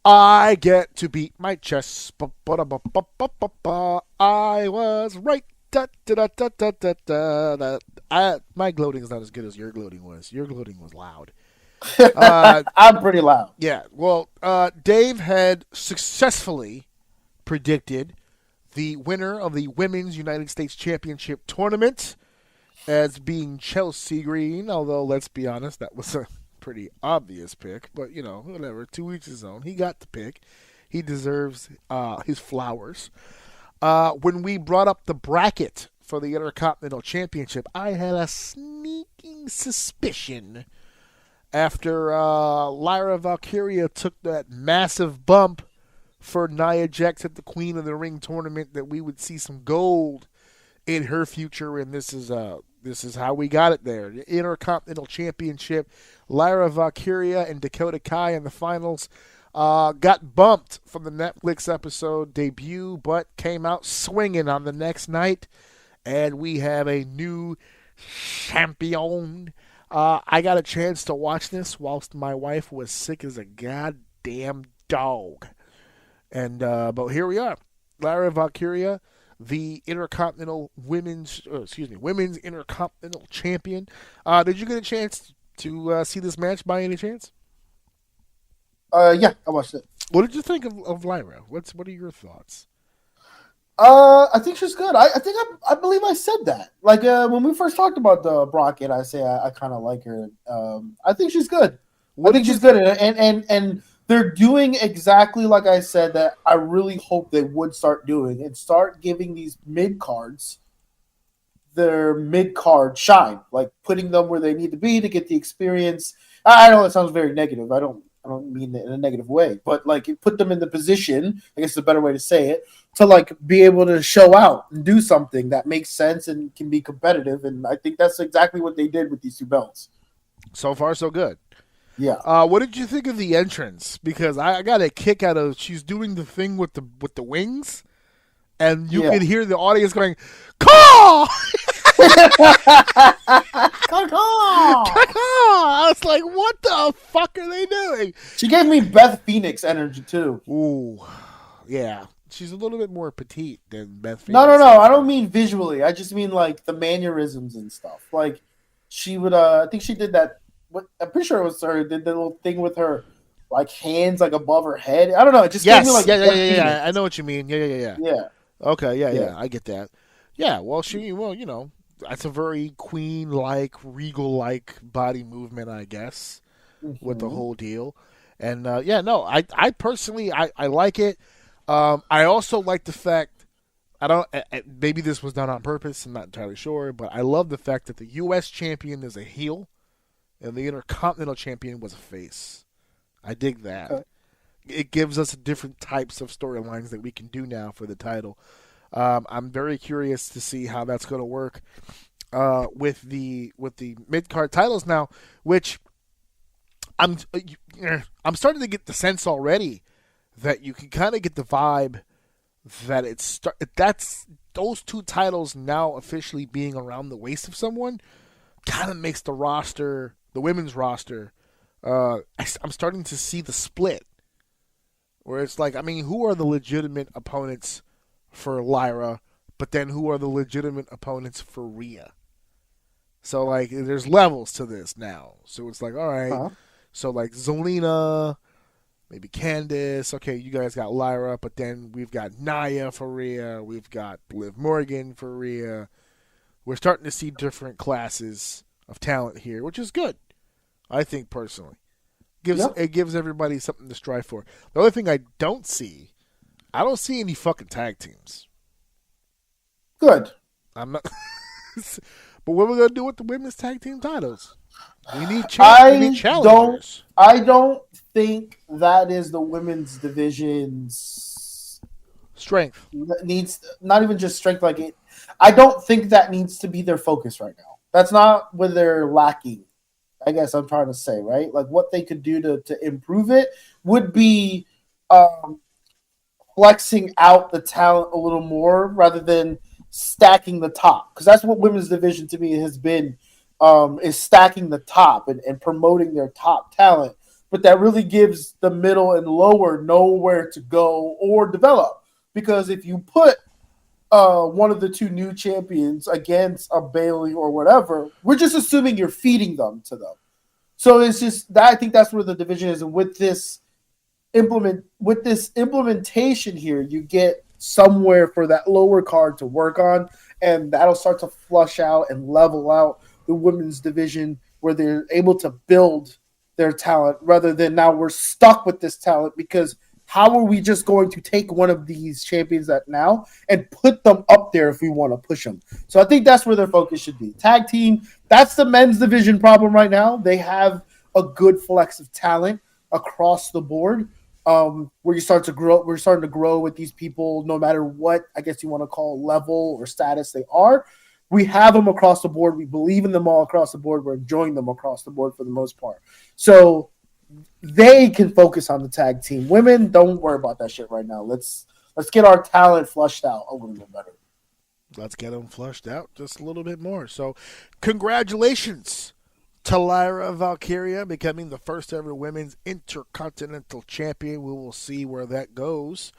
I get to beat my chest. I was right. Da, da, da, da, da, da, da. My gloating is not as good as your gloating was. Your gloating was loud. I'm pretty loud. Yeah, well, Dave had successfully predicted the winner of the Women's United States Championship tournament as being Chelsea Green, although, let's be honest, that was a pretty obvious pick. But, whatever, to each his own. He got the pick. He deserves his flowers. When we brought up the bracket for the Intercontinental Championship, I had a sneaking suspicion after Lyra Valkyria took that massive bump for Nia Jax at the Queen of the Ring tournament that we would see some gold in her future, and this is how we got it there. The Intercontinental Championship, Lyra Valkyria and Dakota Kai in the finals got bumped from the Netflix episode debut, but came out swinging on the next night, and we have a new champion. I got a chance to watch this whilst my wife was sick as a goddamn dog. And but here we are. Lyra Valkyria, the women's Intercontinental Champion. Did you get a chance to see this match by any chance? Yeah, I watched it. What did you think of Lyra? What are your thoughts? I think she's good. I believe I said that. Like when we first talked about the bracket, I say I kind of like her. I think she's good. I think she's good, and they're doing exactly like I said that I really hope they would start doing, and start giving these mid cards their mid card shine, like putting them where they need to be to get the experience. I know it sounds very negative. I don't mean it in a negative way, but like it put them in the position, I guess is a better way to say it, to like be able to show out and do something that makes sense and can be competitive. And I think that's exactly what they did with these two belts. So far, so good. Yeah. What did you think of the entrance? Because I got a kick out of she's doing the thing with the wings, and you could hear the audience going, "Caw!" I was like, what the fuck are they doing? She gave me Beth Phoenix energy too. Ooh, yeah. She's a little bit more petite than Beth Phoenix. No. I don't mean visually. I just mean like the mannerisms and stuff. Like she would, I think she did that. I'm pretty sure it was her. Did the little thing with her, like hands like above her head. I don't know. It just gave me like yeah. I know what you mean. Yeah. Okay, yeah. I get that. Yeah. Well, that's a very queen-like, regal-like body movement, I guess, with the whole deal. And, I personally, I like it. I also like the fact, maybe this was done on purpose, I'm not entirely sure, but I love the fact that the U.S. champion is a heel and the Intercontinental champion was a face. I dig that. Okay. It gives us different types of storylines that we can do now for the title. I'm very curious to see how that's going to work with the mid card titles now, which I'm starting to get the sense already that you can kind of get the vibe that that's those two titles now officially being around the waist of someone kind of makes the roster, the women's roster. I'm starting to see the split where it's like, I mean, who are the legitimate opponents for Lyra, but then who are the legitimate opponents for Rhea? So, like, there's levels to this now. So it's like, all right. So, like, Zelina, maybe Candice. Okay, you guys got Lyra, but then we've got Nia for Rhea. We've got Liv Morgan for Rhea. We're starting to see different classes of talent here, which is good, I think, personally. It gives everybody something to strive for. The only thing I don't see any fucking tag teams. Good. I'm not. But what are we gonna do with the women's tag team titles? We need challengers. I don't think that is the women's division's strength. Needs not even just strength. Like it, I don't think that needs to be their focus right now. That's not where they're lacking. I guess I'm trying to say, right? Like what they could do to improve it would be flexing out the talent a little more rather than stacking the top. Because that's what women's division to me has been, is stacking the top and promoting their top talent. but that really gives the middle and lower nowhere to go or develop. Because if you put one of the two new champions against a Bailey or whatever, we're just assuming you're feeding them to them. So it's just that I think that's where the division is, and with this implementation here, you get somewhere for that lower card to work on, and that'll start to flush out and level out the women's division where they're able to build their talent rather than now we're stuck with this talent because how are we just going to take one of these champions that now and put them up there if we want to push them? So I think that's where their focus should be. Tag team, that's the men's division problem right now. They have a good flex of talent across the board. Where you start to grow, we're starting to grow with these people, no matter what I guess you want to call level or status they are. We have them across the board. We believe in them all across the board. We're enjoying them across the board for the most part. So they can focus on the tag team. Women, don't worry about that shit right now. Let's get our talent flushed out a little bit better. Let's get them flushed out just a little bit more. So, congratulations to Lyra Valkyria becoming the first ever women's Intercontinental champion. We will see where that goes.